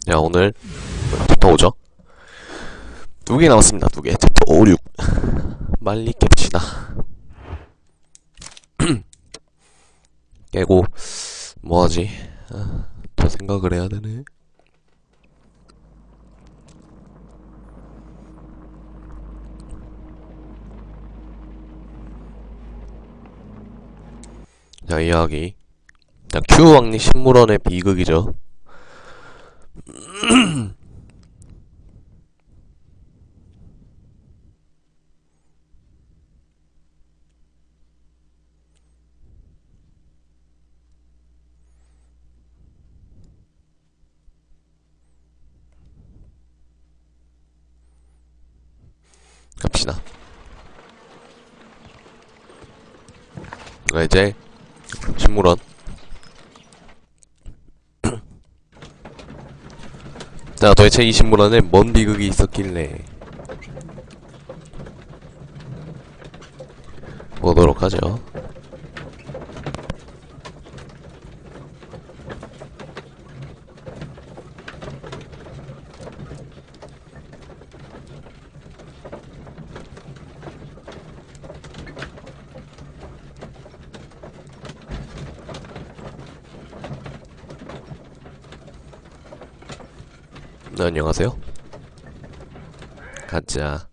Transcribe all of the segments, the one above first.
자, 오늘 챕터 5죠? 2개 남았습니다. 2개. 챕터 5, 6. 빨리 깹시다. 깨고 뭐하지? 더 생각을 해야 되네. 자, 이야기. 자, 큐 왕리 식물원의 비극이죠. 갑시다. 이제 식물원. 자, 도대체 이 식물원에 뭔 비극이 있었길래 보도록 하죠. 네, 안녕하세요. 가자.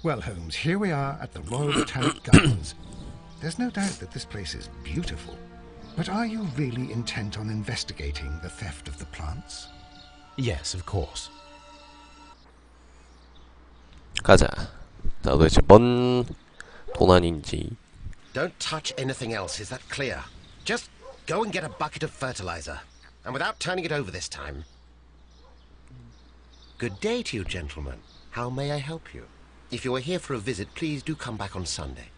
Well, Holmes, here we are at the Royal Botanic Gardens. There's no doubt that this place is beautiful. But are you really intent on investigating the theft of the plants? Yes, of course. 가자. 자, 도대체 뭔 도난인지. Don't touch anything else, is that clear? Just go and get a bucket of fertilizer. And without turning it over this time. Good day to you, gentlemen. How may I help you? If you are here for a visit, please do come back on Sunday.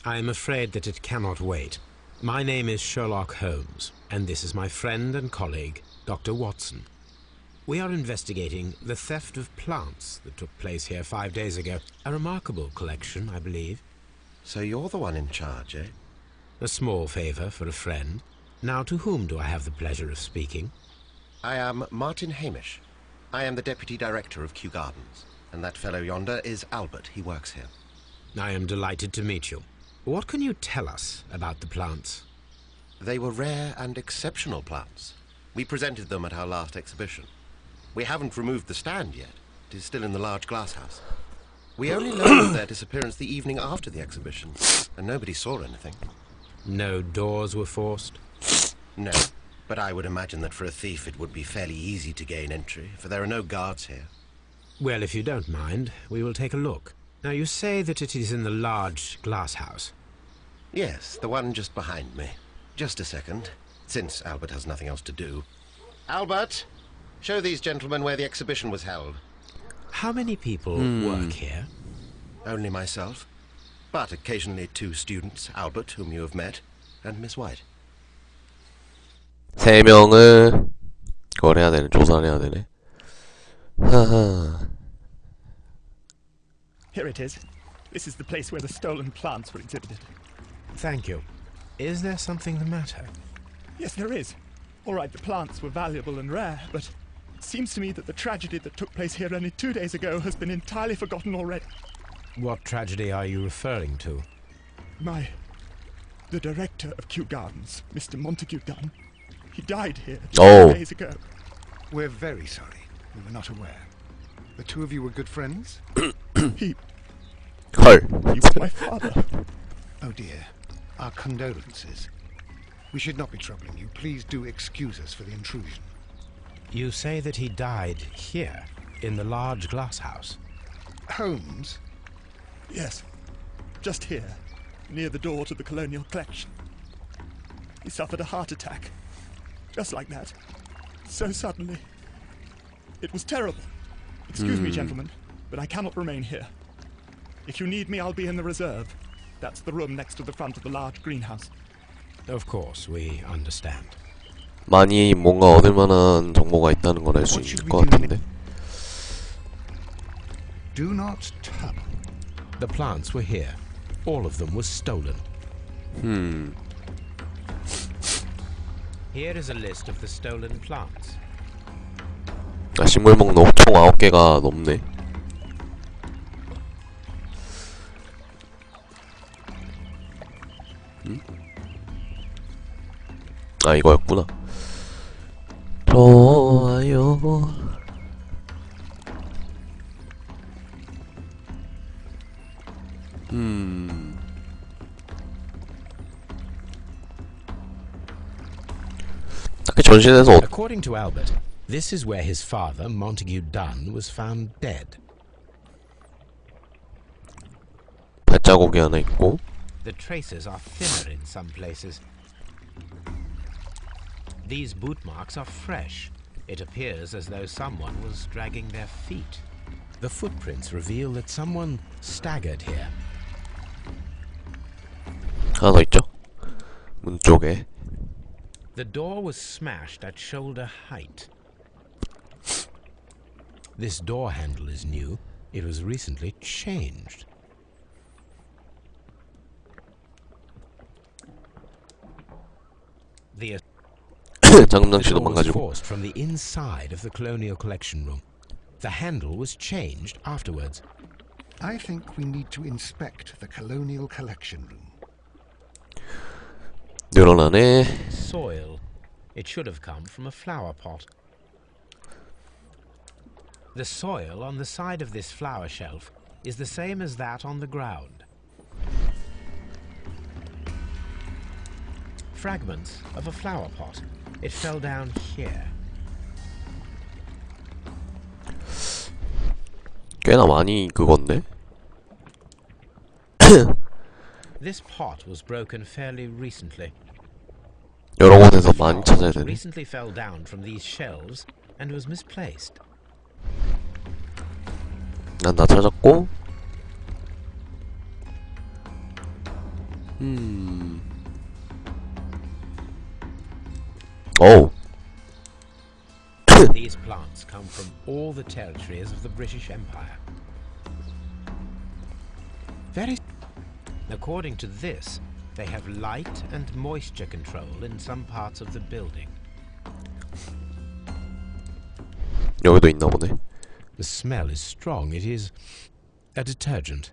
I am afraid that it cannot wait. My name is Sherlock Holmes, and this is my friend and colleague, Dr. Watson. We are investigating the theft of plants that took place here 5 days ago. A remarkable collection, I believe. So you're the one in charge, eh? A small favor for a friend. Now, to whom do I have the pleasure of speaking? I am Martin Hamish. I am the Deputy Director of Kew Gardens. And that fellow yonder is Albert. He works here. I am delighted to meet you. What can you tell us about the plants? They were rare and exceptional plants. We presented them at our last exhibition. We haven't removed the stand yet. It is still in the large glass house. We only learned of their disappearance the evening after the exhibition, and nobody saw anything. No doors were forced? No, but I would imagine that for a thief it would be fairly easy to gain entry, for there are no guards here. Well, if you don't mind, we will take a look. Now, you say that it is in the large glass house. Yes, the one just behind me. Just a second, since Albert has nothing else to do. Albert, show these gentlemen where the exhibition was held. How many people work here? Only myself, but occasionally 2 students, Albert, whom you have met, and Miss White. 3명을 그걸 해야 되네. 조사를 해야 되네. 하하. Here it is. This is the place where the stolen plants were exhibited. Thank you. Is there something the matter? Yes, there is. All right, the plants were valuable and rare, but it seems to me that the tragedy that took place here only 2 days ago has been entirely forgotten already. What tragedy are you referring to? The director of Kew Gardens, Mr. Montague Dunn, he died here 2 days ago. We're very sorry. We were not aware. The 2 of you were good friends? He 헐. was my father. Oh dear. Our condolences. We should not be troubling you. Please do excuse us for the intrusion. You say that he died here, in the large glass house. Holmes? Yes, just here, near the door to the colonial collection. He suffered a heart attack, just like that, so suddenly. It was terrible. Excuse me, gentlemen, but I cannot remain here. If you need me, I'll be in the reserve. That's the room next to the front of the large greenhouse. Of course, we understand. 많이 뭔가 얻을 만한 정보가 있다는 걸 알 수 있을 것 같은데. Do not touch. The plants were here. All of them was stolen. Here is a list of the stolen plants. 아, 식물 목록 총 9개가 넘네. 아, 이거였구나. 좋아요. 딱히 전신에서 According to Albert, this is where his father, Montague Dunn, was found dead. 발자국이 하나 있고. The traces are thinner in some places. These boot marks are fresh. It appears as though someone was dragging their feet. The footprints reveal that someone staggered here. 하나 더 있죠? 문 쪽에. The door was smashed at shoulder height. This door handle is new. It was recently changed. The 장음장치도 door was 망가지고. forced from the inside of the Colonial Collection Room. The handle was changed afterwards. I think we need to inspect the Colonial Collection Room. 늘어나네. Soil. It should have come from a flower pot. The soil on the side of this flower shelf is the same as that on the ground. Fragments of a flower pot. It fell down here. 꽤나 많이 그건데? This pot was broken fairly recently. 여러 곳에서 The 많이 flower 찾아야 pot 되네. recently fell down from these shelves and was misplaced. 난 다 찾았고. 어우. These plants come from all the territories of the British Empire. According to this, they have light and moisture control in some parts of the building. 여기도 있나 보네. The smell is strong. It is a detergent.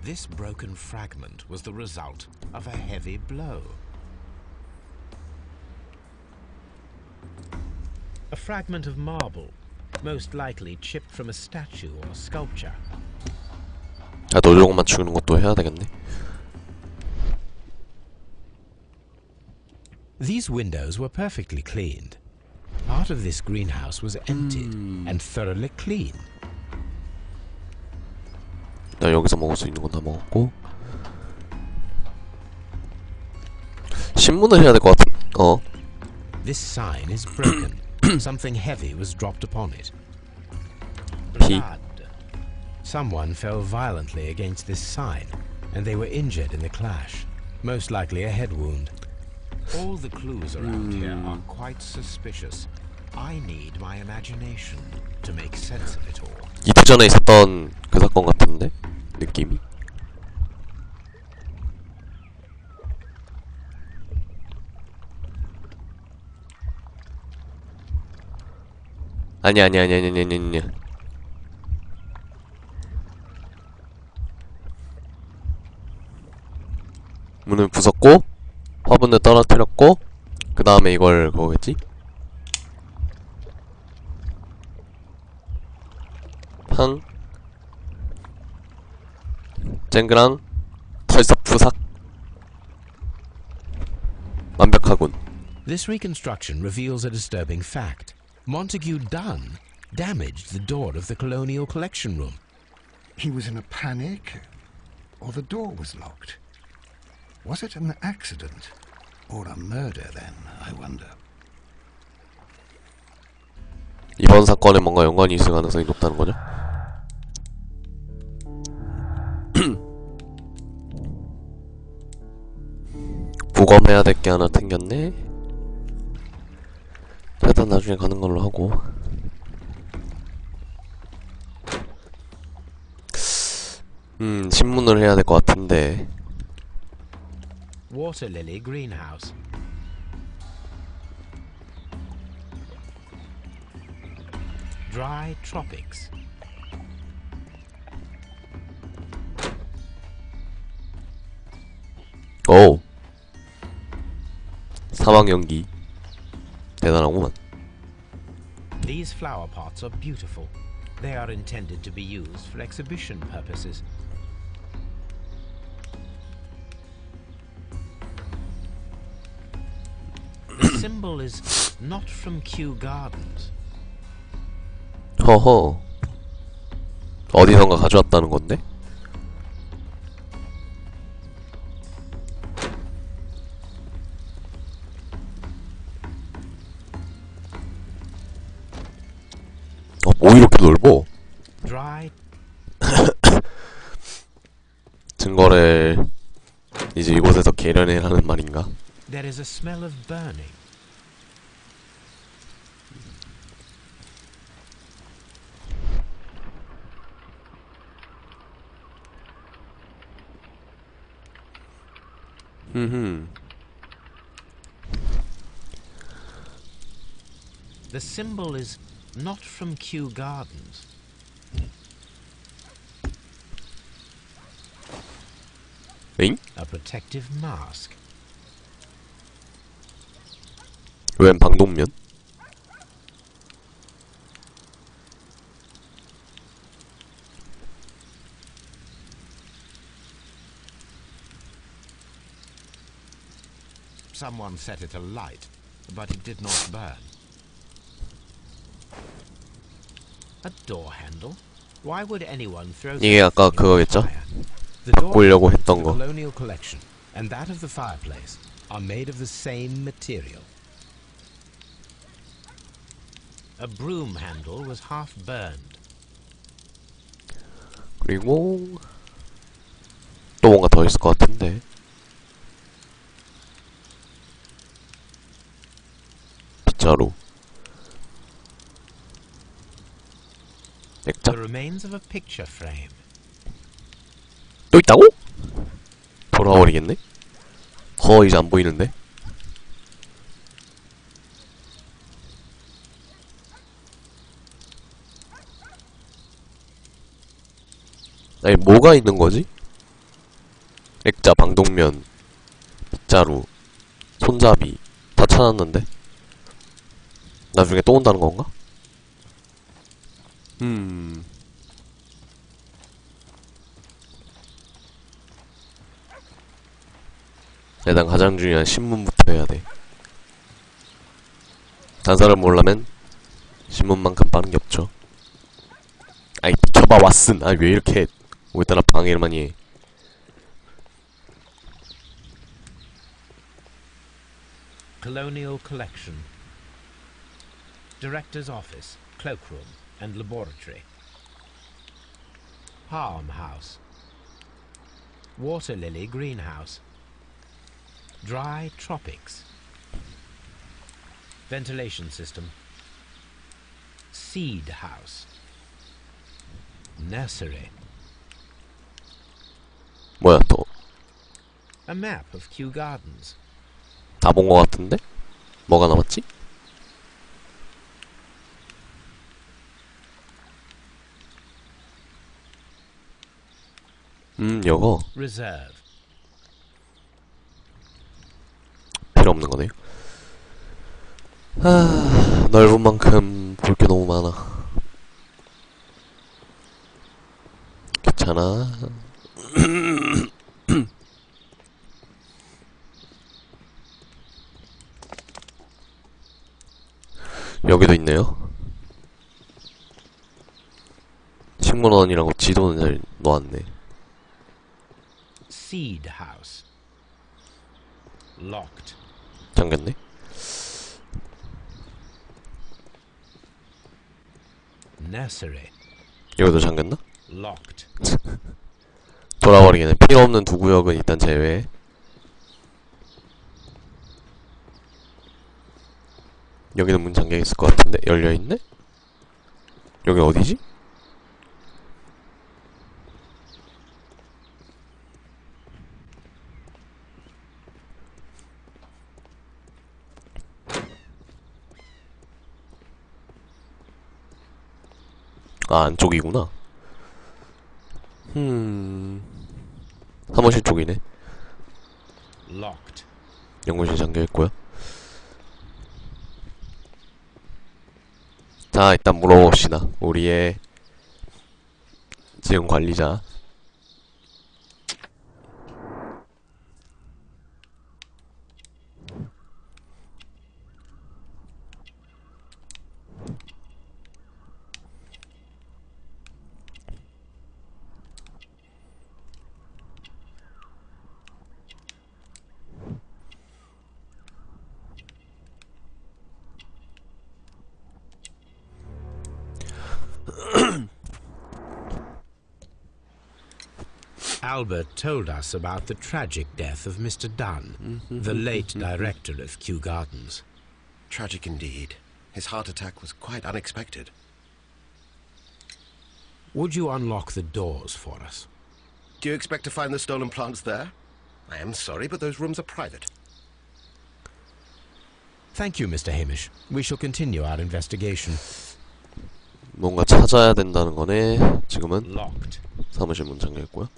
This broken fragment was the result of a heavy blow. A fragment of marble, most likely chipped from a statue or sculpture. 아, 노조공 맞추는 것도 해야 되겠네. These windows were perfectly cleaned. Part of this greenhouse was emptied and thoroughly clean. 나 여기서 먹을 수 있는 건 다 먹었고. 신문을 해야 될 것 같은. This sign is broken. Something heavy was dropped upon it. P. Blood. Someone fell violently against this sign, and they were injured in the clash. Most likely a head wound. All the clues around here are quite suspicious. I need my imagination to make sense of it all. 이틀 전에 있었던 그 사건 같은데? 느낌이? 아니야. 문을 부쉈고 화분을 떨어뜨렸고 그 다음에 이걸 그거겠지? 팡 쨍그랑 털썩 푸삭 완벽하군. This reconstruction reveals a disturbing fact. Montague Dunn damaged the door of the Colonial Collection Room. He was in a panic, or the door was locked. Was it an accident, or a murder then, I wonder? 이번 사건에 뭔가 연관이 있을 가능성이 높다는 거죠? 부검해야 될 게 하나 튕겼네. 짜잔. 일단 나중에 가는 걸로 하고. 신문을 해야 될 것 같은데. Water lily greenhouse. Dry tropics. 오. 사막 연기. 대단하구만. These flower pots are beautiful. They are intended to be used for exhibition purposes. The symbol is not from Kew Gardens. 허허. 어디선가 가져왔다는 건데? 뭐 이렇게 넓어? Dry. 증거를 이제 이곳에서 개련해라는 말인가? There is a smell of burning. The symbol is not from Kew Gardens. 엥? A protective mask. 웬 방독면? Someone set it alight, but it did not burn. A door handle? Why would anyone throw 이게 아까 그거겠죠? The door 바꾸려고 handles 했던 of the 거. colonial collection and that of the fireplace are made of the same material. A broom handle was half burned. 그리고 또 뭔가 더 있을 것 같은데. 빗자루. 액자? The remains of a picture frame. 또 있다고? 돌아버리겠네? 이제 안 보이는데? 아니, 뭐가 있는 거지? 액자, 방독면, 빗자루, 손잡이 다 찾았는데? 나중에 또 온다는 건가? 일단 가장 중요한 신문부터 해야 돼. 단서를 모르려면 신문만큼 빠른 게 없죠. 아이, 비켜봐, 왓슨. 아, 왜 이렇게 오늘따라 방해를 많이 해. Colonial collection. Director's office, cloakroom, and laboratory. Palm house. Water lily greenhouse. Dry tropics. Ventilation system. Seed house. Nursery. 뭐야, 또. A map of Kew Gardens. 다 본 거 같은데? 뭐가 남았지? 요거. Reserve. 필요 없는 거네요. 아, 넓은 만큼 볼 게 너무 많아. 괜찮아. 여기도 있네요. 식물원이라고 지도는 잘 놓았네. Seed house. Locked. 잠겼네. Nursery. 여기도 잠겼나? Locked. 돌아버리겠네. 필요 없는 두 구역은 일단 제외. 여기는 문 잠겨있을 것 같은데? 열려있네? 여기 어디지? 아, 안쪽이구나. 사무실 쪽이네. Locked. 연구실 잠겨있고요. 자, 일단 물어봅시다. 우리의 지금 관리자. Albert told us about the tragic death of Mr. Dunn, the late director of Kew Gardens. Tragic indeed. His heart attack was quite unexpected. Would you unlock the doors for us? Do you expect to find the stolen plants there? I am sorry, but those rooms are private. Thank you, Mr. Hamish. We shall continue our investigation. 뭔가 찾아야 된다는 거네. 지금은 Locked. 사무실 문 잠겨있고요.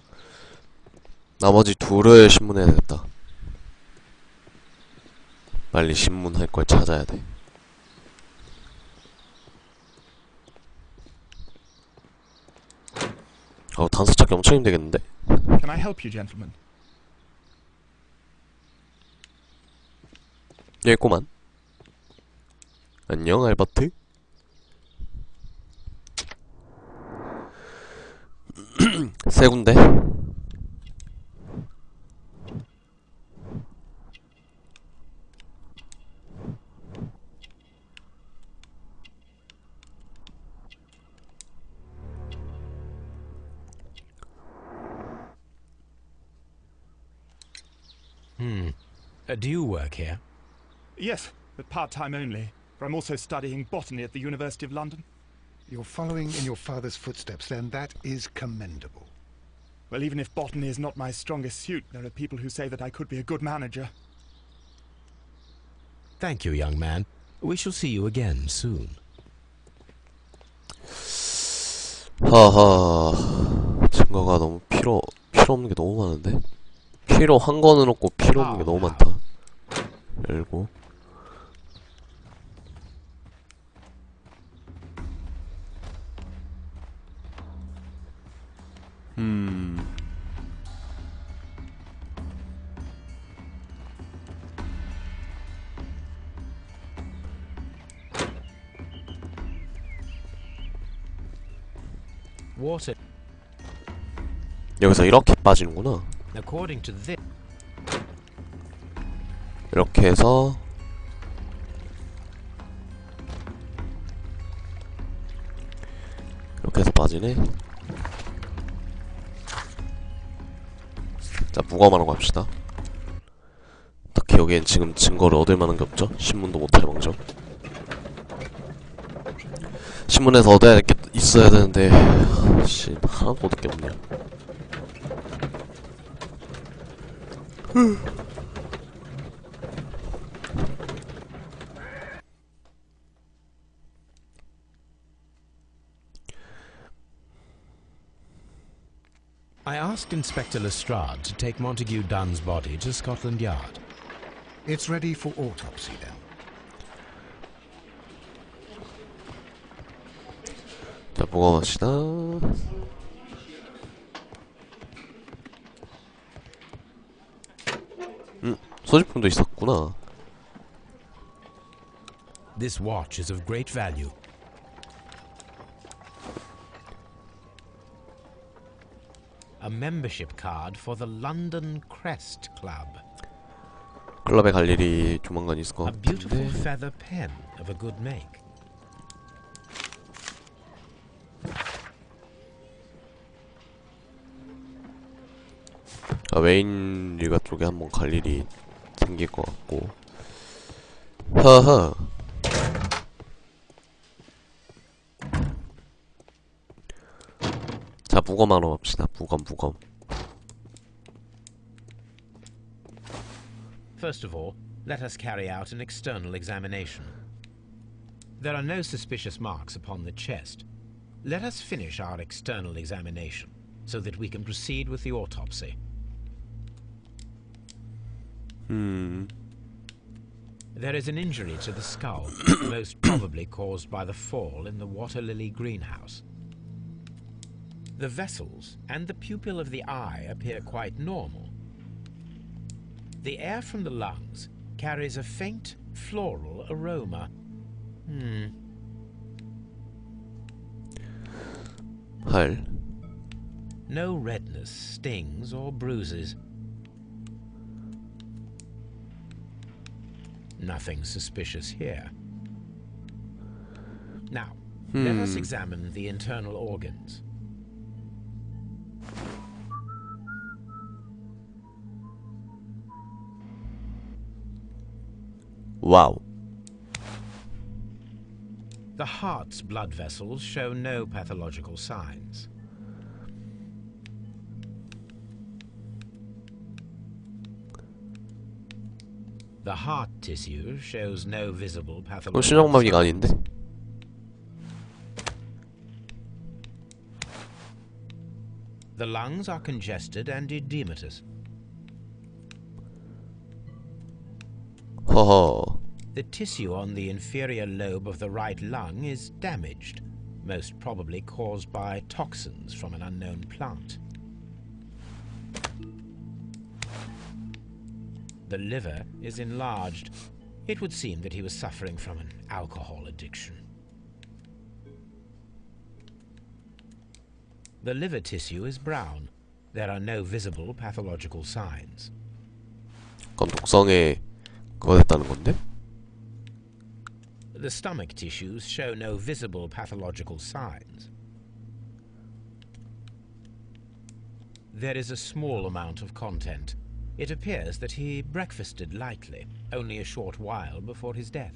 나머지 둘을 신문해야겠다. 빨리 신문할 걸 찾아야 돼. 단서 찾기 엄청 힘들겠는데? Can I help you, gentlemen? 여기 있구만. 안녕, 알버트. 세 군데. Do you work here? Yes, but part-time only. For I'm also studying botany at the University of London. You're following in your father's footsteps, then. That is commendable. Well, even if botany is not my strongest suit, there are people who say that I could be a good manager. Thank you, young man. We shall see you again soon. 하하. 증거가 너무 필요 없는 게 너무 많은데? 필요한 거는 없고 필요 없는 게 너무 많다. 열고. Water. 여기서 이렇게 빠지는구나. According to this. 이렇게 해서 이렇게 해서 빠지네. 자, 무검하러 갑시다. 딱히 여기엔 지금 증거를 얻을 만한 게 없죠. 신문도 못할 망정. 신문에서 얻어야 될 게 있어야 되는데 씨, 하나도 얻을 게 없네. I asked Inspector Lestrade to take Montague Dunn's body to Scotland Yard. It's ready for autopsy, then. 자, 무검합시다. 소지품도 있었구나. This watch is of great value. A membership card for the London Crest Club. 클럽에 갈 일이 조만간 있을 것 A beautiful 같은데. feather pen of a good make. 웨인 일가 쪽에 한번 갈 일이 생길 것 같고. 하하. 무검하러 갑시다. 무검. First of all, let us carry out an external examination. There are no suspicious marks upon the chest. Let us finish our external examination so that we can proceed with the autopsy. There is an injury to the skull, most probably caused by the fall in the water lily greenhouse. The vessels and the pupil of the eye appear quite normal. The air from the lungs carries a faint floral aroma. 할. No redness, stings, or bruises. Nothing suspicious here. Now, let us examine the internal organs. 와우. The heart's blood vessels show no pathological signs. The heart tissue shows no visible pathological 심장마비가 signs. 아닌데? The lungs are congested and edematous. 허허. The tissue on the inferior lobe of the right lung is damaged, most probably caused by toxins from an unknown plant. The liver is enlarged. It would seem that he was suffering from an alcohol addiction. The liver tissue is brown. There are no visible pathological signs. 그럼 독성에 그거 됐다는 건데? The stomach tissues show no visible pathological signs. There is a small amount of content. It appears that he breakfasted lightly, only a short while before his death.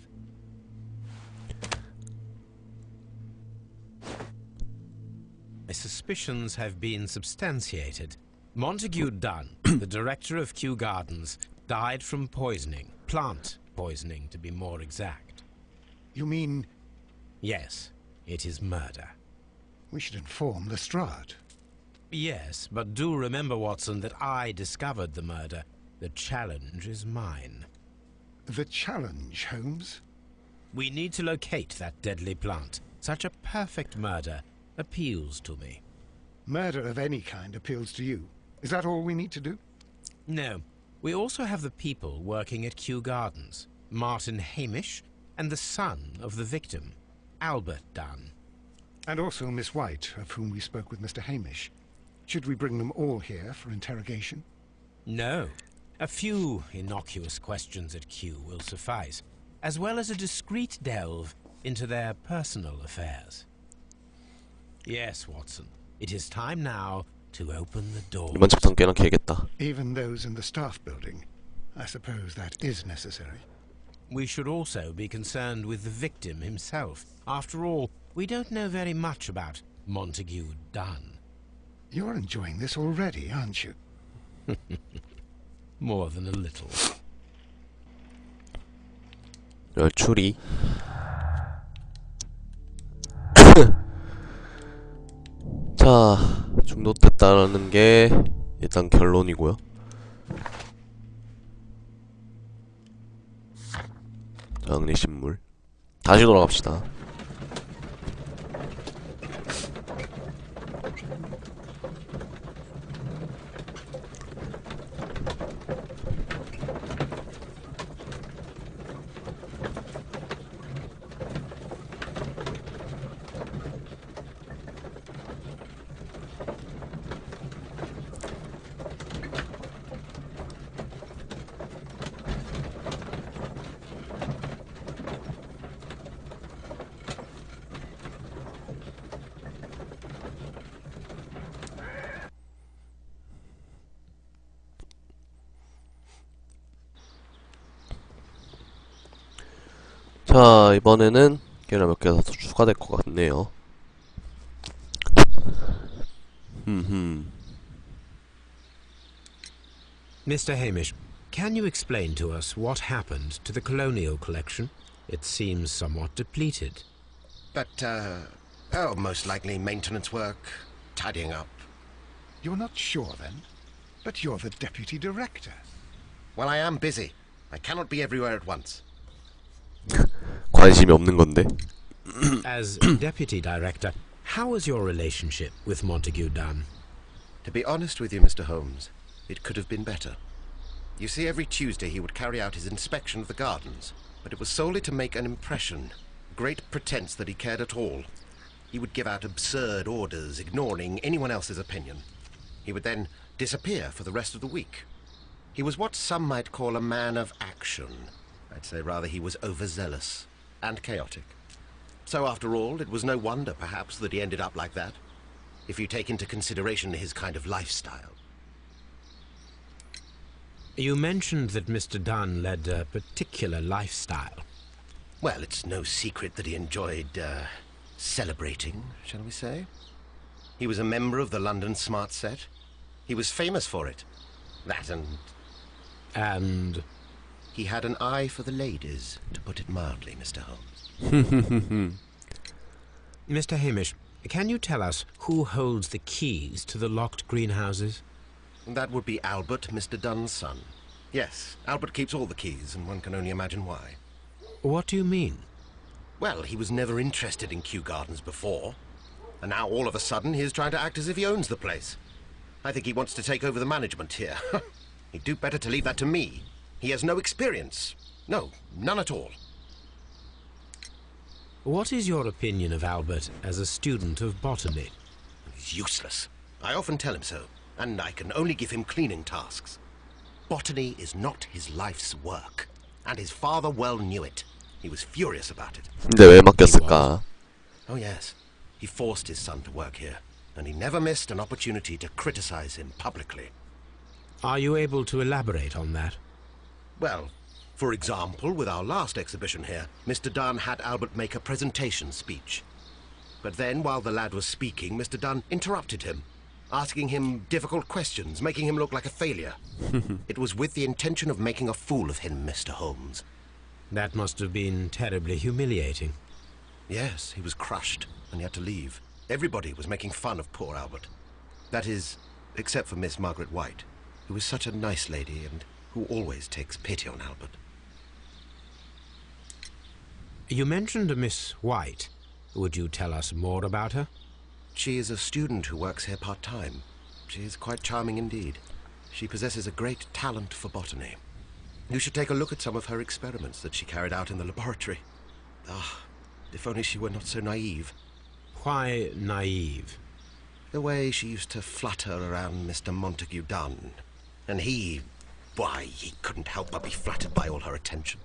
My suspicions have been substantiated. Montague Dunn, the director of Kew Gardens, died from poisoning. Plant poisoning, to be more exact. You mean Yes, it is murder. we should inform Lestrade? Yes, but do remember, Watson, that I discovered the murder. The challenge is mine. The challenge, Holmes? We need to locate that deadly plant. Such a perfect murder appeals to me. Murder of any kind appeals to you. Is that all we need to do? No, we also have the people working at Kew Gardens. Martin Hamish and the son of the victim, Albert Dunn. And also Miss White, of whom we spoke with Mr. Hamish. Should we bring them all here for interrogation? No. A few innocuous questions at Kew will suffice, as well as a discreet delve into their personal affairs. Yes, Watson. It is time now to open the door. 이번 챕터는 꽤나 길겠다. Even those in the staff building. I suppose that is necessary. We should also be concerned with the victim himself. After all, we don't know very much about Montague Dunn. You're enjoying this already, aren't you? More than a little. 열추리. 자, 중독됐다는 게 일단 결론이고요. 장례식물. 다시 돌아갑시다. 자, 이번에는 꽤나 몇 개가 더 추가될 것 같네요. Mr. Hamish, can you explain to us what happened to the colonial collection? It seems somewhat depleted. But, most likely maintenance work, tidying up. You're not sure, then? But you're the deputy director. Well, I am busy. I cannot be everywhere at once. 관심이 없는 건데. As deputy director, how was your relationship with Montague Dunn? To be honest with you, Mr. Holmes, it could have been better. You see, every Tuesday he would carry out his inspection of the gardens, but it was solely to make an impression. Great pretense that he cared at all. He would give out absurd orders, ignoring anyone else's opinion. He would then disappear for the rest of the week. He was what some might call a man of action. I'd say rather he was overzealous and chaotic. So after all, it was no wonder, perhaps, that he ended up like that, if you take into consideration his kind of lifestyle. You mentioned that Mr. Dunn led a particular lifestyle. Well, it's no secret that he enjoyed, celebrating, shall we say? He was a member of the London Smart Set. He was famous for it. That And he had an eye for the ladies, to put it mildly, Mr. Holmes. Mr. Hamish, can you tell us who holds the keys to the locked greenhouses? That would be Albert, Mr. Dunn's son. Yes, Albert keeps all the keys, and one can only imagine why. What do you mean? Well, he was never interested in Kew Gardens before, and now all of a sudden he is trying to act as if he owns the place. I think he wants to take over the management here. He'd do better to leave that to me. He has no experience. No, none at all. What is your opinion of Albert as a student of botany? He's useless. I often tell him so, and I can only give him cleaning tasks. Botany is not his life's work, and his father well knew it. He was furious about it. 근데 왜 맡겼을까? Oh yes, he forced his son to work here, and he never missed an opportunity to criticize him publicly. Are you able to elaborate on that? Well, for example, with our last exhibition here, Mr. Dunn had Albert make a presentation speech. But then, while the lad was speaking, Mr. Dunn interrupted him, asking him difficult questions, making him look like a failure. It was with the intention of making a fool of him, Mr. Holmes. That must have been terribly humiliating. Yes, he was crushed, and he had to leave. Everybody was making fun of poor Albert. That is, except for Miss Margaret White, who is such a nice lady and who always takes pity on Albert. You mentioned a Miss White. Would you tell us more about her? She is a student who works here part-time. She is quite charming indeed. She possesses a great talent for botany. You should take a look at some of her experiments that she carried out in the laboratory. Ah, if only she were not so naive. Why naive? The way she used to flutter around Mr. Montague Dunn. And he couldn't help but be flattered by all her attention.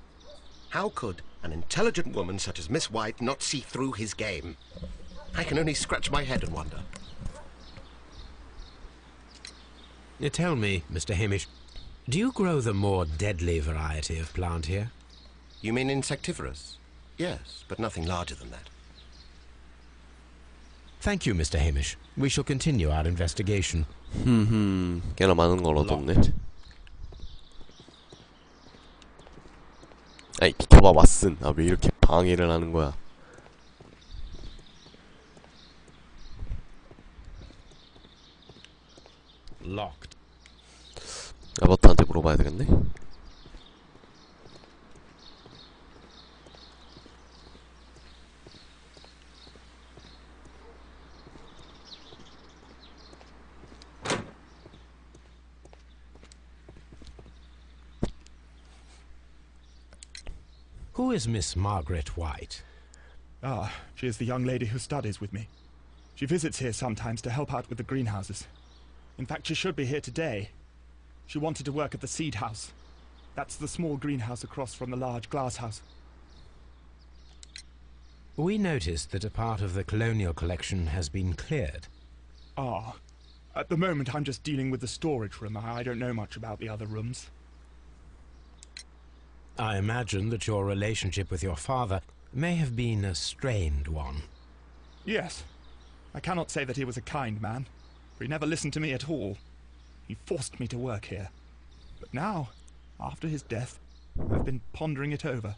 How could an intelligent woman such as Miss White not see through his game? I can only scratch my head and wonder. Tell me, Mr. Hamish, do you grow the more deadly variety of plant here? You mean insectivorous? Yes, but nothing larger than that. Thank you, Mr. Hamish. We shall continue our investigation. 꽤나 많은 걸 얻었네. 아이 비켜봐 왓슨. 아 왜 이렇게 방해를 하는 거야? Locked. 아버트한테 물어봐야 되겠네. Who is Miss Margaret White? Ah, she is the young lady who studies with me. She visits here sometimes to help out with the greenhouses. In fact, she should be here today. She wanted to work at the seed house. That's the small greenhouse across from the large glass house. We noticed that a part of the colonial collection has been cleared. Ah, at the moment I'm just dealing with the storage room. I don't know much about the other rooms. I imagine that your relationship with your father may have been a strained one. Yes. I cannot say that he was a kind man. for he never listened to me at all. He forced me to work here. But now, after his death, I've been pondering it over.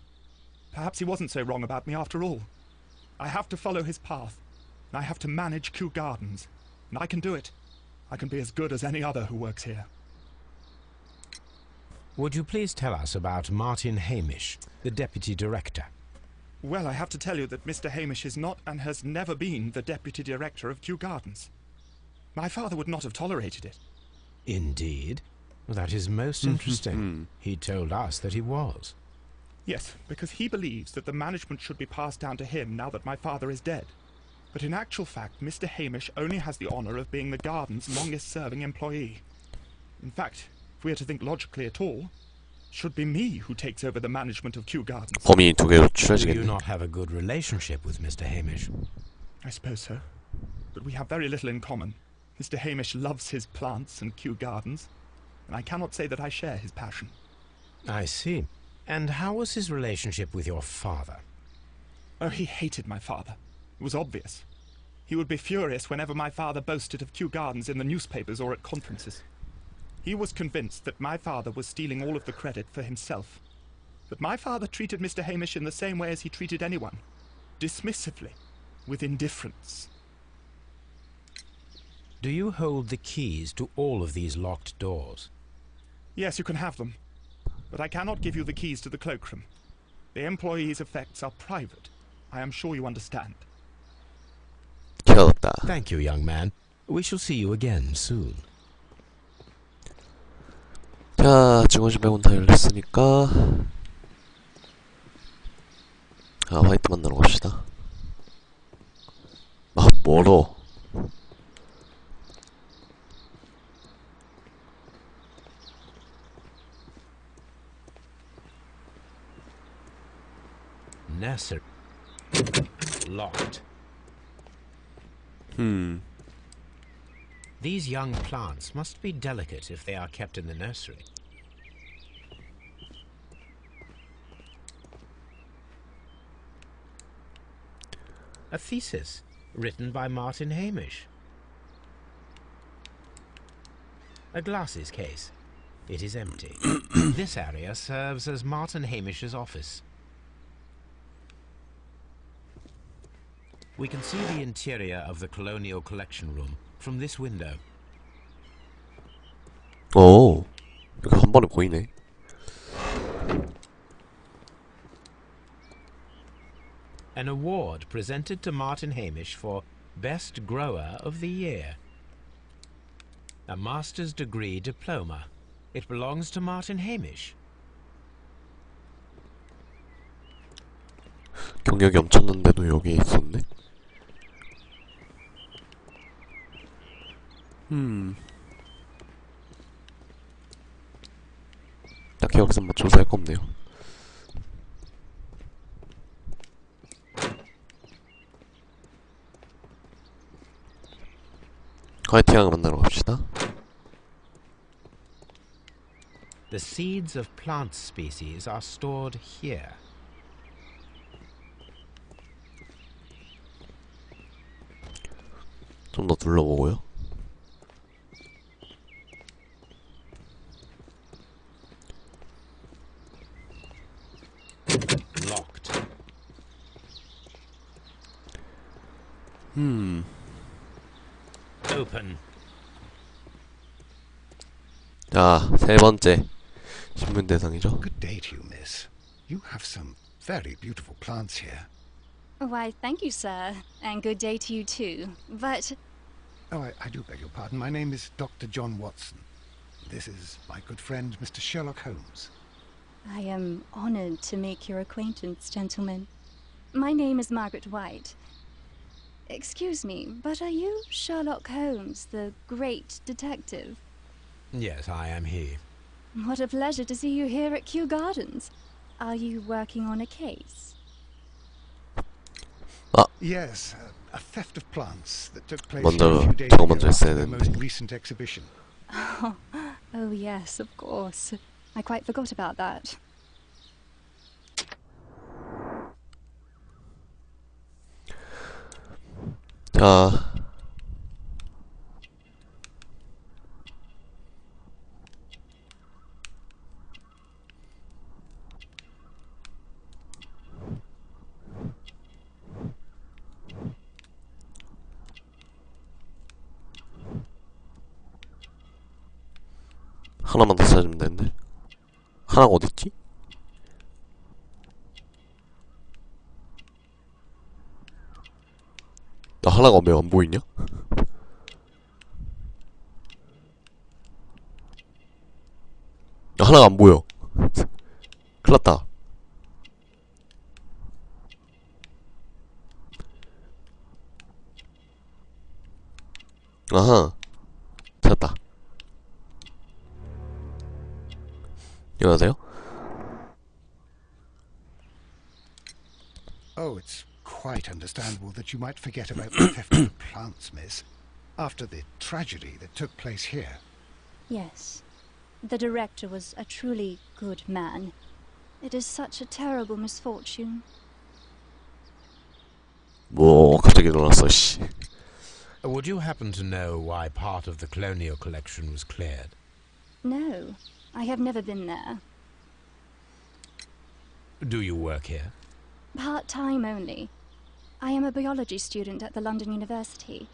Perhaps he wasn't so wrong about me after all. I have to follow his path, and I have to manage Kew Gardens. And I can do it. I can be as good as any other who works here. Would you please tell us about Martin Hamish, the Deputy Director? Well, I have to tell you that Mr. Hamish is not and has never been the Deputy Director of Kew Gardens. My father would not have tolerated it. Indeed? That is most interesting. He told us that he was. Yes, because he believes that the management should be passed down to him now that my father is dead. But in actual fact, Mr. Hamish only has the honour of being the garden's longest-serving employee. In fact, if we are to think logically at all, it should be me who takes over the management of Kew Gardens. 범인이 두 개로 Do you 추려지겠네. not have a good relationship with Mr. Hamish? I suppose so. But we have very little in common. Mr. Hamish loves his plants and Kew Gardens, and I cannot say that I share his passion. I see. And how was his relationship with your father? Oh, he hated my father. It was obvious. He would be furious whenever my father boasted of Kew Gardens in the newspapers or at conferences. He was convinced that my father was stealing all of the credit for himself. But my father treated Mr. Hamish in the same way as he treated anyone. Dismissively. With indifference. Do you hold the keys to all of these locked doors? Yes, you can have them. But I cannot give you the keys to the cloakroom. The employees' effects are private. I am sure you understand. 기다렸다. Thank you, young man. We shall see you again soon. 자, 증언실 빼곤 다 열렸으니까 화이트 만나러 갑시다. 멀어. Nursery. Locked. These young plants must be delicate if they are kept in the nursery. A thesis written by Martin Hamish. A glasses case. It is empty. This area serves as Martin Hamish's office. We can see the interior of the Colonial Collection Room from this window. 오, 이거 한 번에 보이네. An award presented to Martin Hamish for Best Grower of the Year. A master's degree diploma. It belongs to Martin Hamish. 경력이 엄청난데도 여기에 있었네. 딱히 여기서 뭐 조사할 거 없네요. 화이트양을 만나러 갑시다. The seeds of plant species are stored here. 좀 더 둘러보고요. Locked. Open. 자, 세 번째 신문 대상이죠. Good day to you, miss. You have some very beautiful plants here. Why, thank you, sir. And good day to you, too. But... Oh, I do beg your pardon. My name is Dr. John Watson. This is my good friend, Mr. Sherlock Holmes. I am honored to make your acquaintance, gentlemen. My name is Margaret White. Excuse me, but are you Sherlock Holmes, the great detective? Yes, I am he. What a pleasure to see you here at Kew Gardens. Are you working on a case? Yes, a theft of plants that took place 먼저, here a few days 저거 ago 먼저 했어야 after the 되는데. most recent exhibition. Oh, yes, of course. I quite forgot about that. 자, 하나만 더 찾으면 되는데. 하나가 어딨지? 나 하나가 왜 안 보이냐? 나 하나가 안 보여. 큰일났다. 아하, 찾았다. 안녕하세요. Oh, it's quite understandable that you might forget about the theft of plants, miss, after the tragedy that took place here. Yes. The director was a truly good man. It is such a terrible misfortune. 뭐 갑자기 일어났어, 씨. Would you happen to know why part of the colonial collection was cleared? No, I have never been there. Do you work here? Part-time only. I am a biology student at the London University.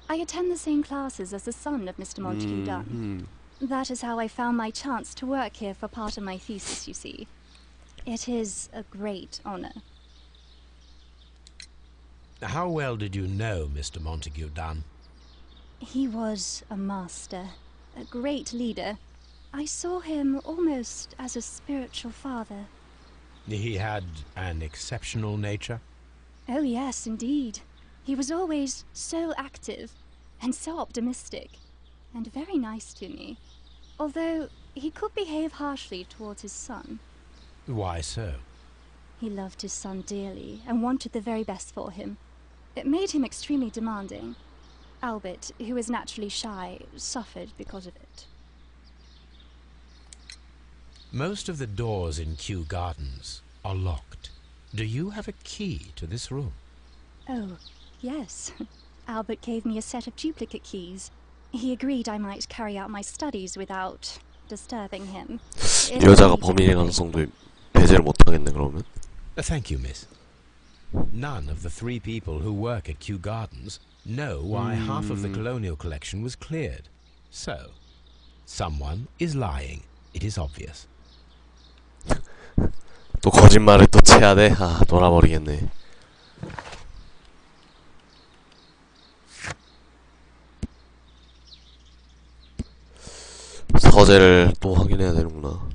I attend the same classes as the son of Mr. Montague Dunn. That is how I found my chance to work here for part of my thesis, you see. It is a great honor. How well did you know Mr. Montague Dunn? He was a master, a great leader. I saw him almost as a spiritual father. He had an exceptional nature? Oh yes, indeed. He was always so active and so optimistic and very nice to me. Although he could behave harshly towards his son. Why so? He loved his son dearly and wanted the very best for him. It made him extremely demanding. Albert, who is naturally shy, suffered because of it. Most of the doors in Kew Gardens are locked. Do you have a key to this room? Oh, yes. Albert gave me a set of duplicate keys. He agreed I might carry out my studies without disturbing him. 이 여자가 범인의 가능성도 배제를 못하겠네, 그러면. Thank you, miss. None of the 3 people who work at Kew Gardens know why half of the colonial collection was cleared. So, someone is lying. It is obvious. 또 거짓말을 또 채야 돼? 아, 놀아버리겠네. 서재를 또 확인해야 되는구나.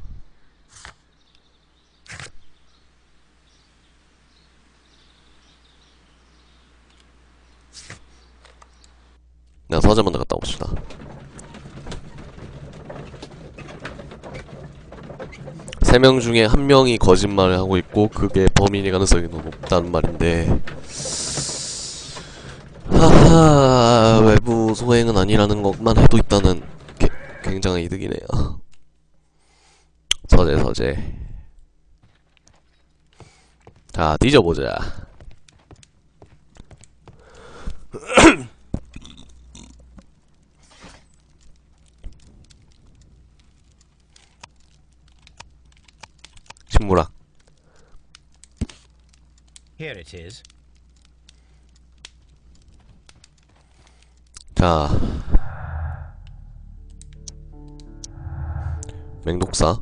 나 서재 먼저 갔다 옵시다. 세 명 중에 한 명이 거짓말을 하고 있고 그게 범인의 가능성이 너무 높다는 말인데, 하하, 외부 소행은 아니라는 것만 해도 일단은 굉장한 이득이네요. 서재. 자, 뒤져보자. 식물학. Here it is. 자, 맹독사.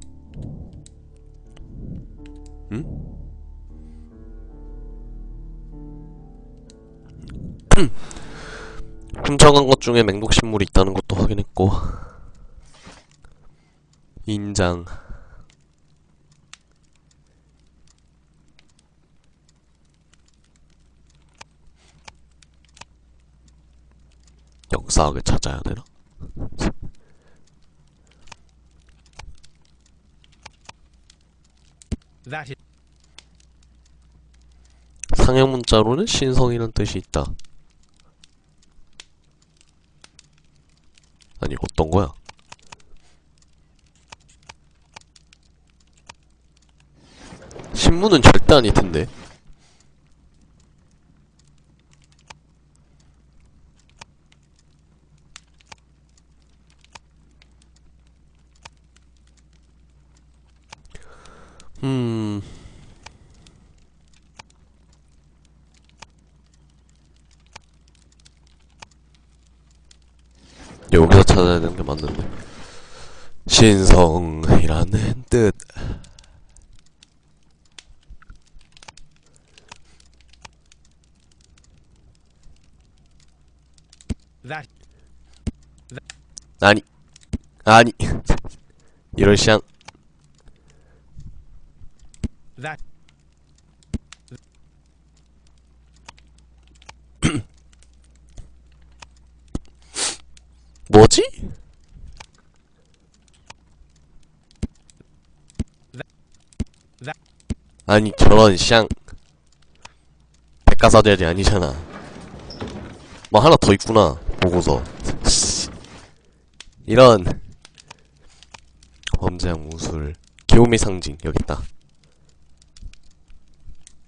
응? 훔쳐간 것 중에 맹독식물이 있다는 것도 확인했고, 인장. 역사학을 찾아야 되나? That is 상형 문자로는 신성이라는 뜻이 있다. 아니, 어떤 거야? 신문은 절대 아닐 텐데. 여기서 찾아야 되는 게 맞는데. 신성이라는 뜻. That 아니 아니 이런 샹. that 뭐지? 아니 저런 샹. 백과사전이 아니잖아. 뭐 하나 더 있구나 보고서. 이런 범죄학 무술 기호미 상징 여기 있다.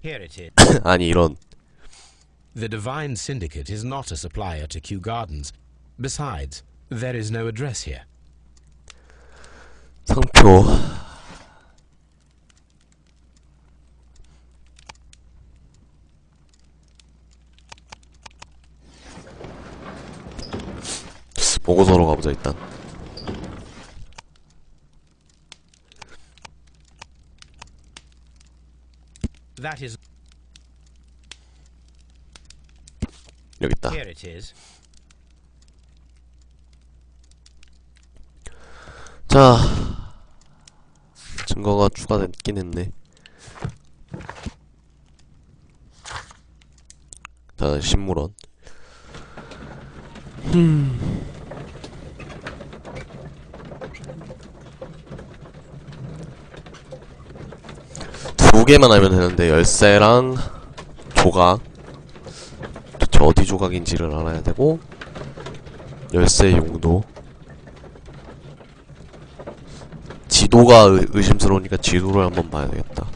here it is. 아니 이런 The Divine Syndicate is not a supplier to Kew Gardens. Besides, there is no address here. 상표. 보고서로 가보자 일단. That is 여기 있다. here it is. 자, 증거가 추가됐긴 했네. 자, 신물원. 두 개만 하면 되는데 열쇠랑 조각. 도대체 어디 조각인지를 알아야 되고, 열쇠 용도. 지도가 의심스러우니까 지도를 한번 봐야 되겠다.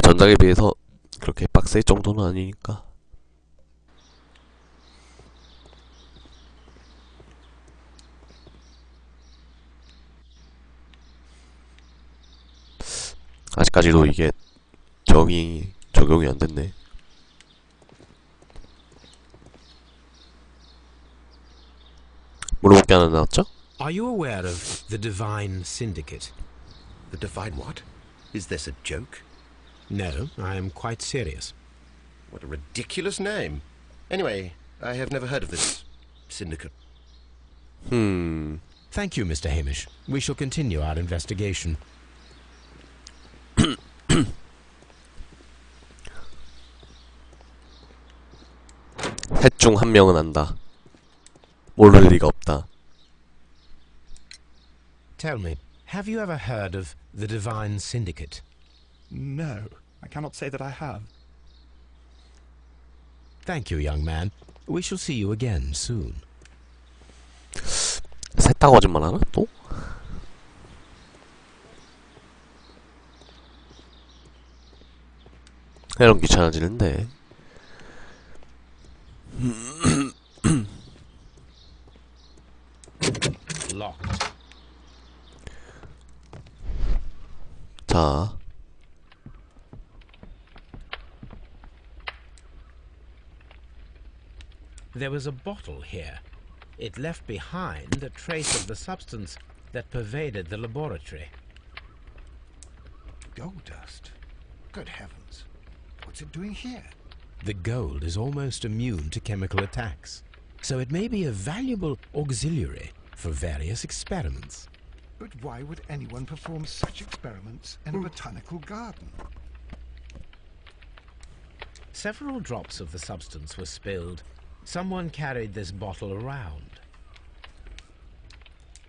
전작에 비해서 그렇게 빡셀 정도는 아니니까. 아직까지도 이게 적용이 안 됐네. 물어볼 게 하나 나왔죠? Are you aware of the Divine Syndicate? The Divine what? Is this a joke? No, I am quite serious. What a ridiculous name. Anyway, I have never heard of this syndicate. Thank you, Mr. Hamish. We shall continue our investigation. 셋 중 한 명은 안다. 모를 리가 없다. Tell me, have you ever heard of the Divine Syndicate? No, I cannot say that I have. Thank you, young man. We shall see you again soon. 셋 다 거짓말 하나? 또? 이런 귀찮아지는데. Locked. 자, There was a bottle here. It left behind a trace of the substance that pervaded the laboratory. Gold dust? Good heavens. What's it doing here? The gold is almost immune to chemical attacks, so it may be a valuable auxiliary for various experiments. But why would anyone perform such experiments in a botanical garden? Several drops of the substance were spilled. Someone carried this bottle around.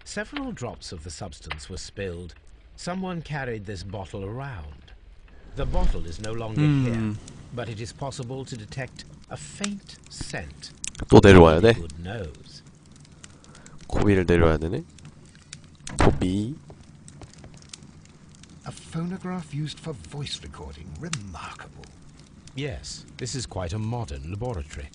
Several drops of the substance were spilled. Someone carried this bottle around. The bottle is no longer here, but it is possible to detect a faint scent. 또 내려와야 돼? Good nose. 고비를 내려와야 되네? 고비. A phonograph used for voice recording. Remarkable. Yes, this is quite a modern laboratory.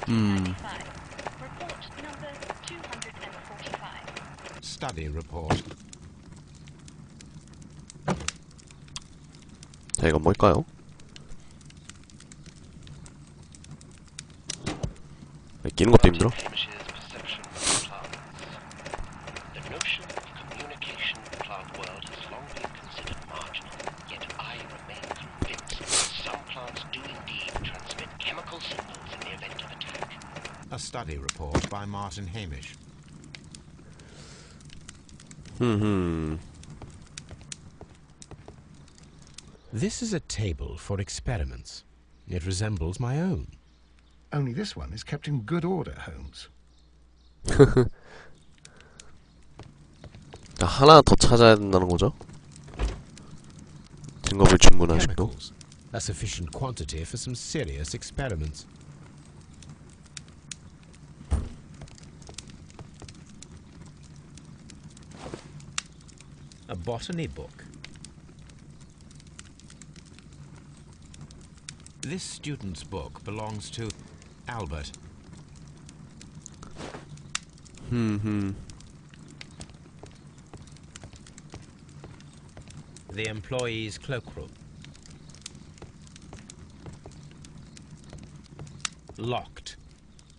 Report number 245. Study report. 자, 이건 뭘까요? 끼는 것도 힘들어. Hamish's perception of plants. The notion of communication in the plant world has long been considered marginal, yet I remain convinced that some plants do indeed transmit chemical signals in the event of attack. A study report by Martin Hamish. This is a table for experiments. It resembles my own. Only this one is kept in good order, Holmes. 하나 더 찾아야 된다는 거죠? 증거물 충분 아직도. Chemicals. A sufficient quantity for some serious experiments. A botany book. This student's book belongs to Albert. The employee's cloakroom. Locked.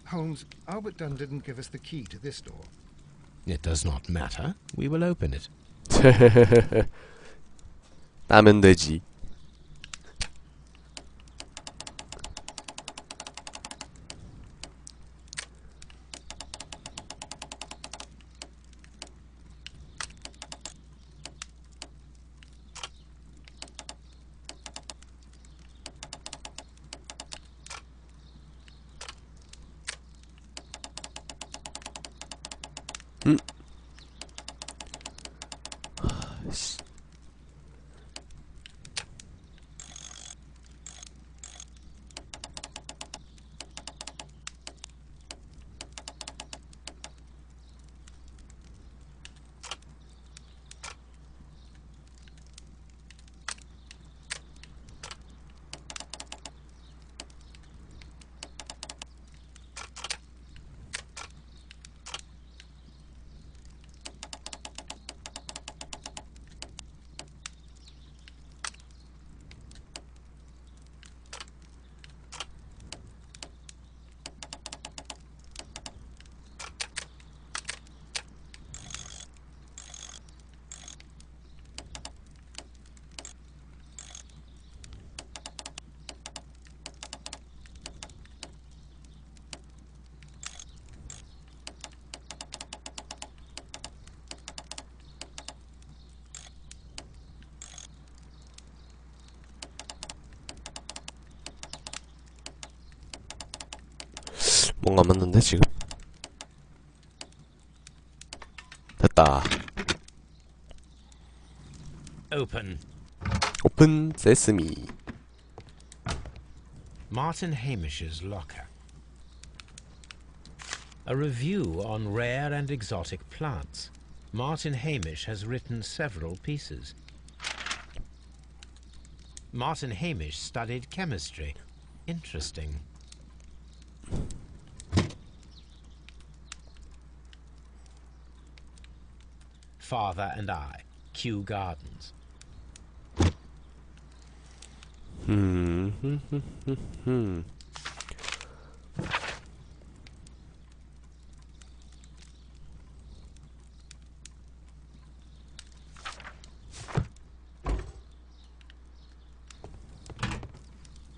Holmes, Albert Dunn didn't give us the key to this door. It does not matter. We will open it. 따면 되지. 뭔가 맞는데 지금? 됐다. Open. 오픈 세스미. Martin Hamish's locker. A review on rare and exotic plants. Martin Hamish has written several pieces. Martin Hamish studied chemistry. Interesting. Father and I, Kew Gardens.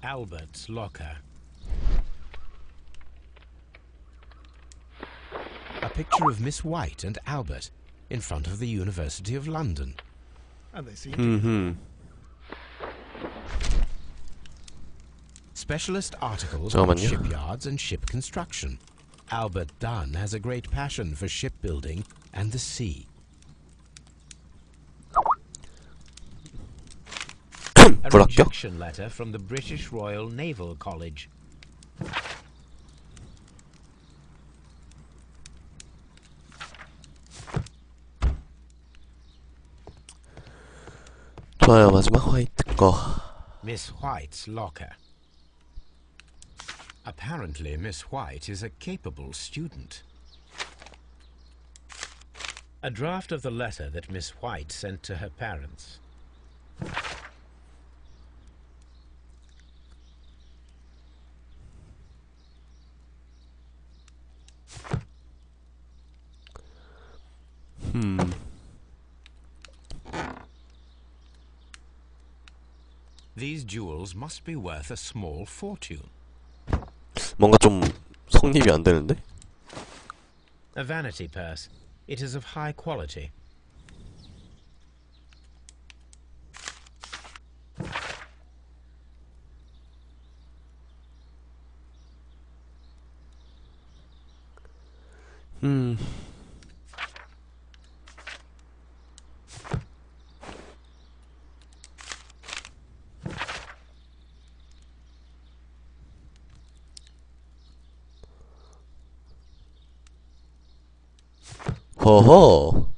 Albert's locker. A picture of Miss White and Albert in front of the University of London. And they seem to Specialist articles on 잠깐만요. shipyards and ship construction. Albert Dunn has a great passion for shipbuilding and the sea. A 불합격? rejection letter from the British Royal Naval College. 좋아요. 마지막 화이트 거. Miss White's locker. Apparently, Miss White is a capable student. A draft of the letter that Miss White sent to her parents. These jewels must be worth a small fortune. 뭔가 좀 성립이 안 되는데? A vanity purse. It is of high quality. 허허.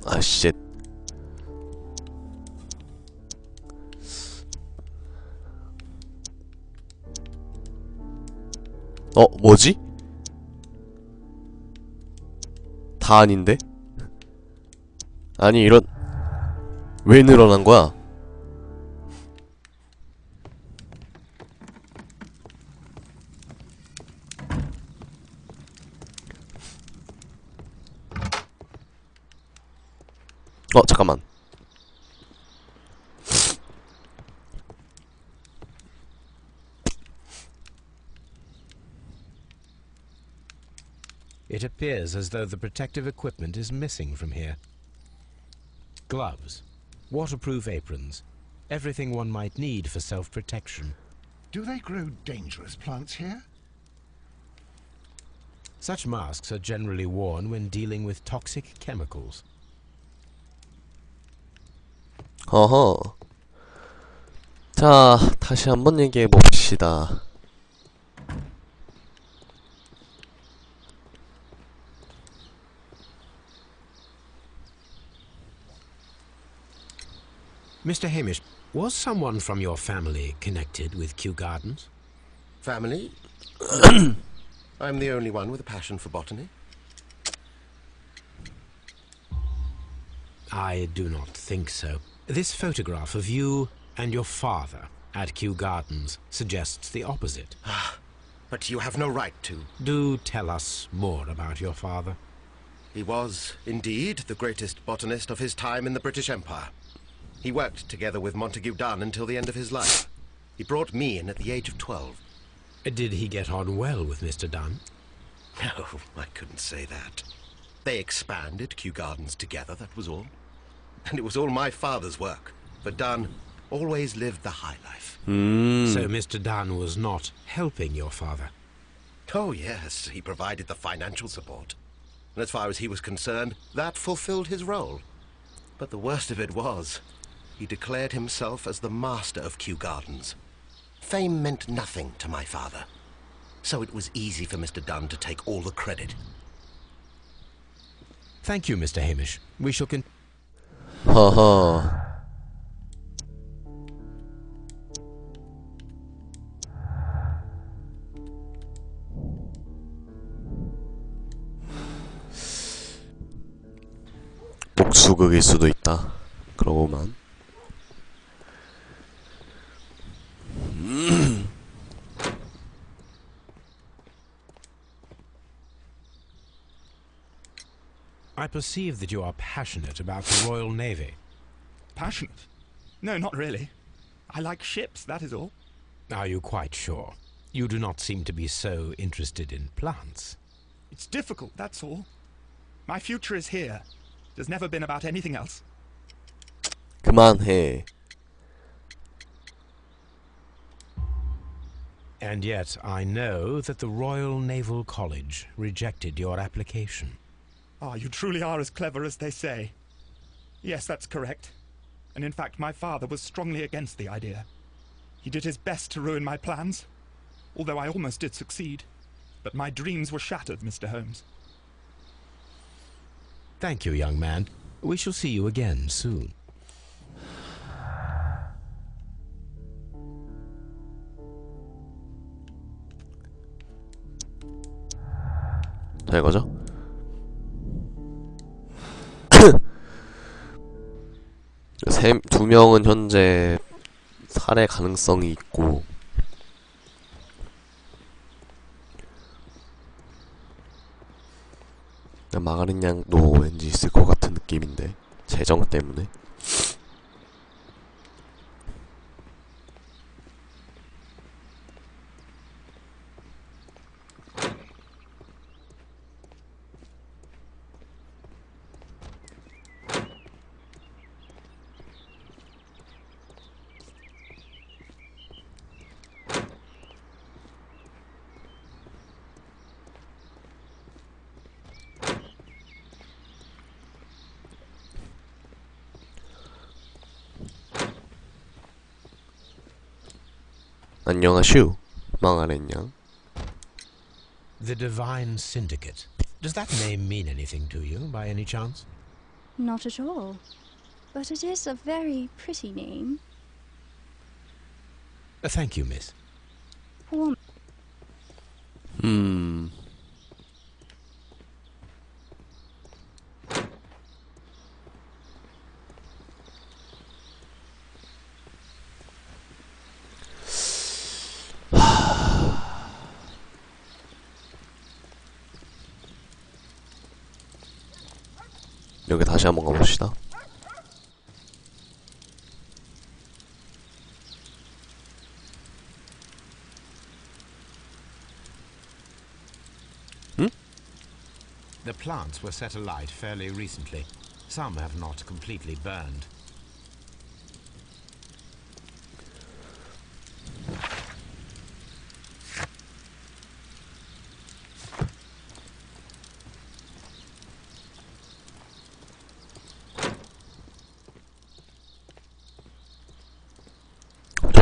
아, 쉣. 뭐지? 다 아닌데? 아니, 이런... 왜 늘어난 거야? 잠깐만. It appears as though the protective equipment is missing from here. Gloves, waterproof aprons, everything one might need for self-protection. Do they grow dangerous plants here? Such masks are generally worn when dealing with toxic chemicals. 어허. 자, 다시 한번 얘기해 봅시다. Mr. Hamish, was someone from your family connected with Kew Gardens? Family? I'm the only one with a passion for botany. I do not think so. This photograph of you and your father at Kew Gardens suggests the opposite. But you have no right to. Do tell us more about your father. He was, indeed, the greatest botanist of his time in the British Empire. He worked together with Montague Dunn until the end of his life. He brought me in at the age of 12. Did he get on well with Mr. Dunn? No, I couldn't say that. They expanded Kew Gardens together, that was all. And it was all my father's work. But Dunn always lived the high life. So Mr. Dunn was not helping your father? Oh, yes, he provided the financial support. And as far as he was concerned, that fulfilled his role. But the worst of it was, he declared himself as the master of Kew Gardens. Fame meant nothing to my father. So it was easy for Mr. Dunn to take all the credit. Thank you, Mr. Hamish. We shall 허허. 목수극일 수도 있다. 그러고만. I perceive that you are passionate about the Royal Navy. Passionate? No, not really. I like ships, that is all. Are you quite sure? You do not seem to be so interested in plants. It's difficult, that's all. My future is here. It has never been about anything else. 그만해. And yet I know that the Royal Naval College rejected your application. Ah, you truly are as clever as they say. Yes, that's correct. and in fact my father was strongly against the idea. He did his best to ruin my plans, although I almost did succeed. But my dreams were shattered, Mr. Holmes. Thank you, young man. We shall see you again soon. 자, 이거죠? 두 명은 현재 살해 가능성이 있고, 마가린 양도 왠지 있을 것 같은 느낌인데, 재정 때문에. 안녕하슈, 마가린 양. The Divine Syndicate. Does that name mean anything to you, by any chance? Not at all. But it is a very pretty name. Thank you, miss. Poor 여기 다시 한번 가봅시다. 응? The plants were set alight fairly recently. Some have not completely burned.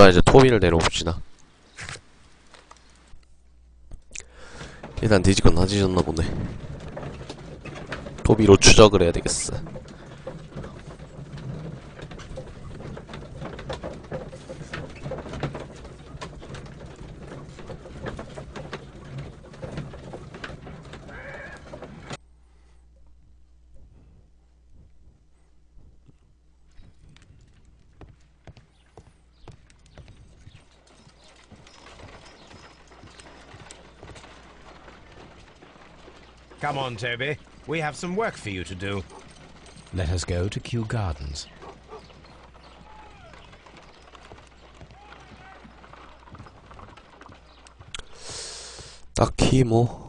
자, 이제 토비를 내려봅시다. 일단 뒤지건 다 뒤졌나 보네. 토비로 추적을 해야 되겠어. Come on, Toby. We have some work for you to do. Let us go to Kew Gardens. 딱히 뭐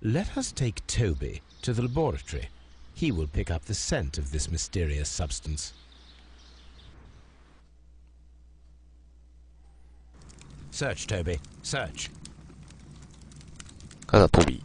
Let us take Toby to the laboratory. He will pick up the scent of this mysterious substance. Search, Toby. Search. 가자, 토비.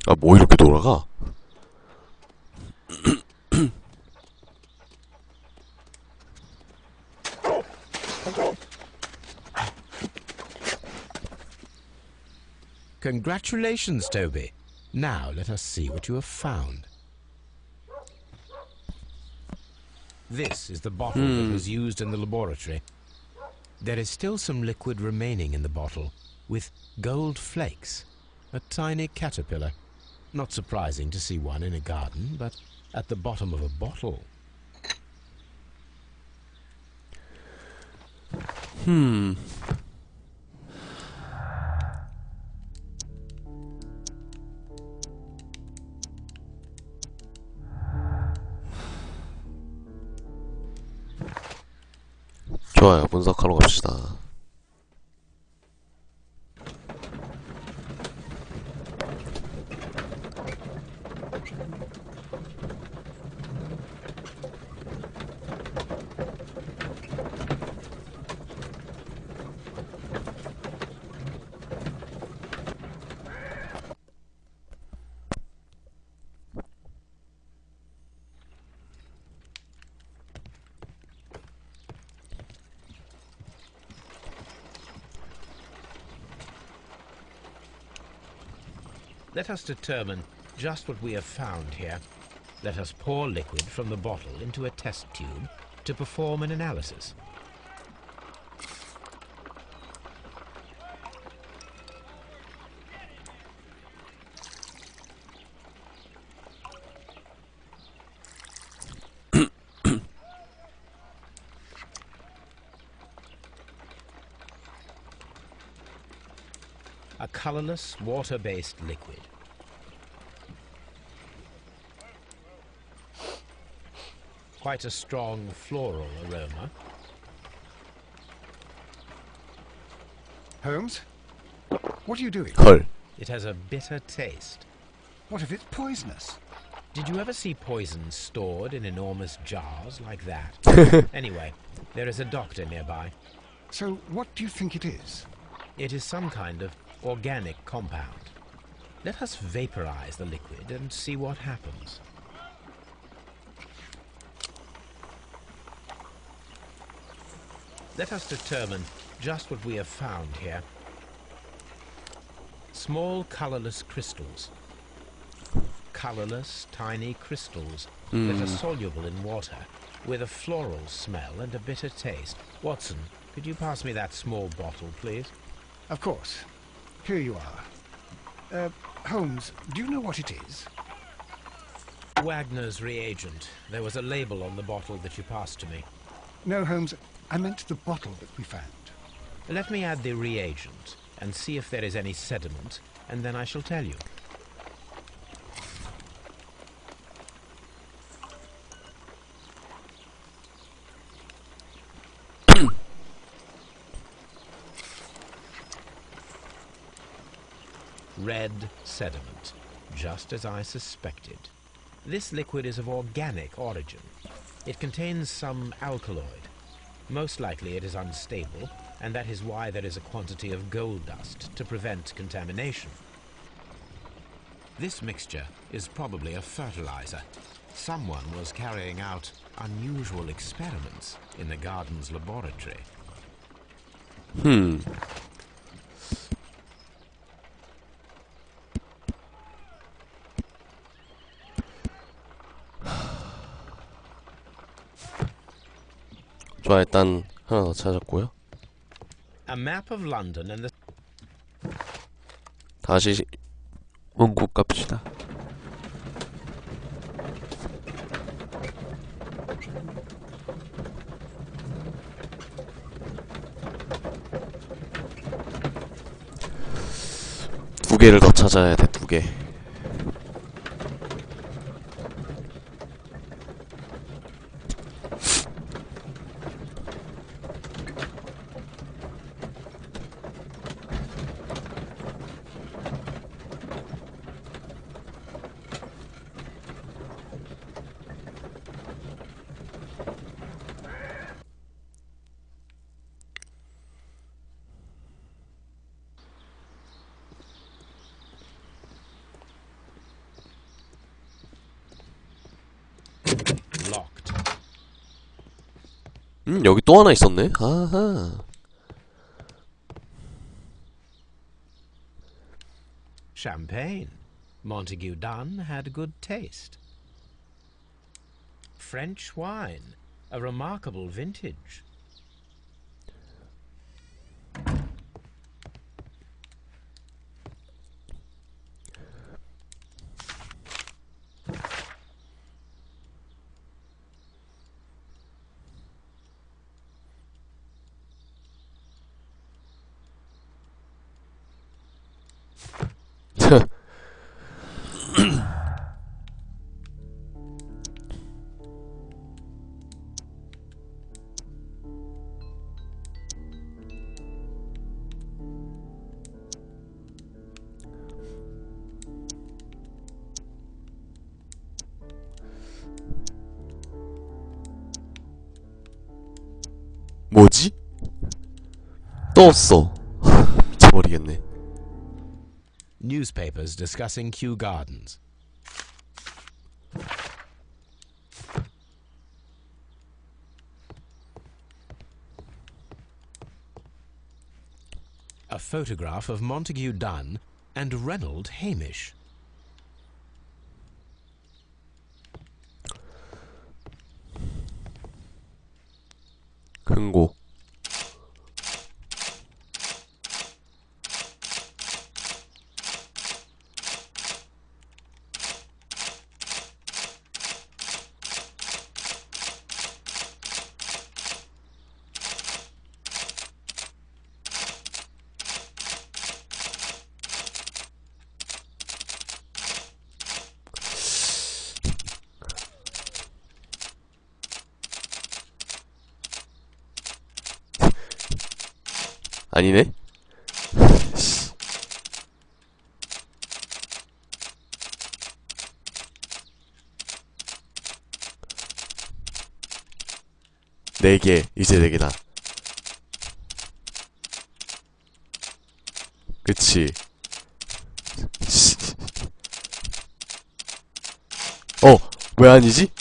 아, 뭐 이렇게 돌아가? Congratulations, Toby. Now let us see what you have found. This is the bottle that was used in the laboratory. There is still some liquid remaining in the bottle, with gold flakes. A tiny caterpillar. Not surprising to see one in a garden, but at the bottom of a bottle. 좋아요. 분석하러 갑시다. Let us determine just what we have found here. Let us pour liquid from the bottle into a test tube to perform an analysis. A colorless, water-based liquid. Quite a strong floral aroma. Holmes? What are you doing? 헐. It has a bitter taste. What if it's poisonous? Did you ever see poison stored in enormous jars like that? Anyway, there is a doctor nearby. So what do you think it is? It is some kind of organic compound. Let us vaporize the liquid and see what happens. Let us determine just what we have found here. Small colorless crystals. Colorless, tiny crystals that are soluble in water, with a floral smell and a bitter taste. Watson, could you pass me that small bottle, please? Of course. Here you are. Holmes, do you know what it is? Wagner's reagent. There was a label on the bottle that you passed to me. No, Holmes, I meant the bottle that we found. Let me add the reagent and see if there is any sediment, and then I shall tell you. Red sediment, just as I suspected. This liquid is of organic origin. It contains some alkaloid. Most likely it is unstable, and that is why there is a quantity of gold dust to prevent contamination. This mixture is probably a fertilizer. Someone was carrying out unusual experiments in the garden's laboratory. 좋아, 일단 하나 더 찾았고요. A map of London and the 다시 원국 갑시다. 두 개를 더 찾아야 돼, 두 개. 여기 또 하나 있었네. 아하. Champagne. Montague Dunn had good taste. French wine. A remarkable vintage. 뭐지? 떴어. 미쳐버리겠네. Newspapers discussing Kew Gardens. A photograph of Montague Dunn and Reynold Hamish. 금고. 아니네? 네 개, 이제 네 개다. 그치. 왜 아니지?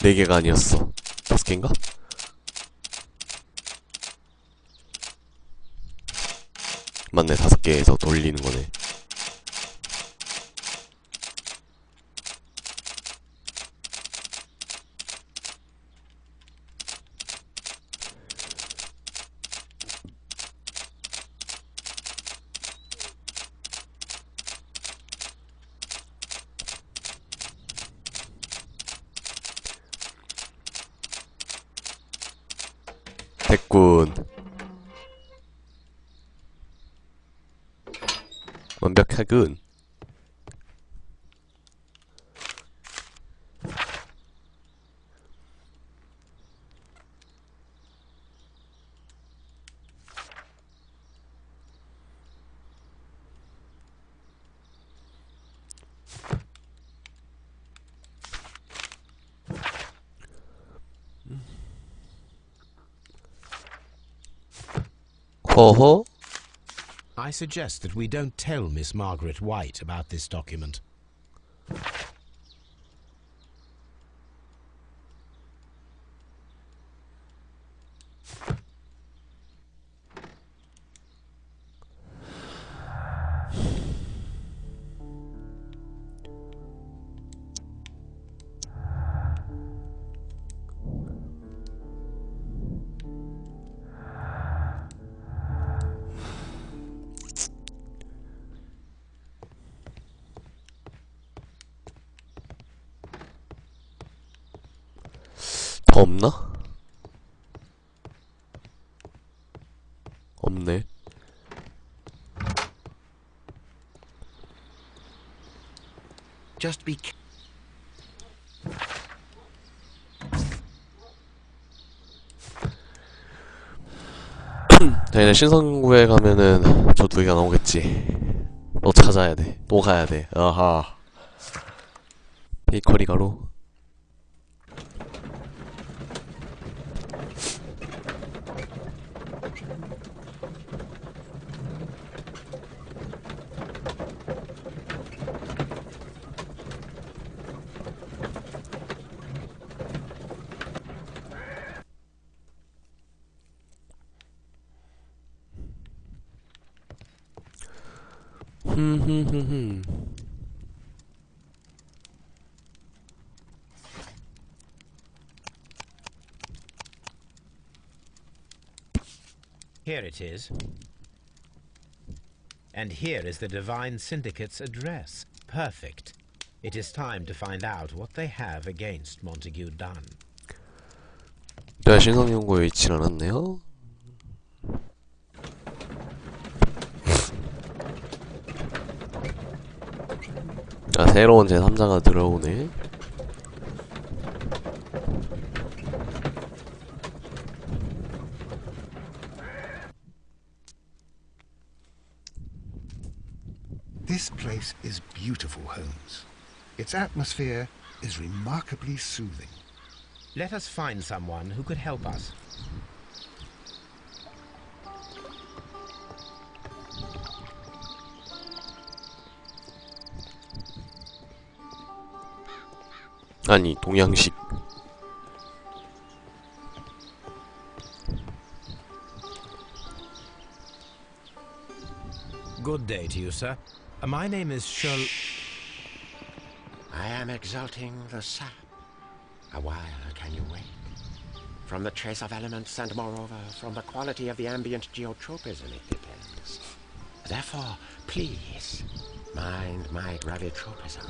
네 개가 아니었어. 5개인가? 맞네, 5개에서 돌리는 거네. 됐군. 완벽하군. 허허? I suggest that we don't tell Miss Margaret White about this document. 더 없나? 없네. Just be 당연히 신선구에 가면은 저 2개가 나오겠지. 또 찾아야 돼. 또 가야 돼. 아하. 베이커리 가로. 흠흠흠흠. Here it is. And here is the Divine Syndicate's address. Perfect. It is time to find out what they have against Montague Dunn. 내가 신성연구에 있진 않았네요. 아, 새로운 제3자가 들어오네. This place is beautiful, Holmes. Its atmosphere is remarkably soothing. Let us find someone who could help us. 아니, 동양식. Good day to you, sir. My name is I am exalting the sap. A while can you wait? From the trace of elements and moreover from the quality of the ambient geotropism it depends. Therefore, please, mind my gravitropism.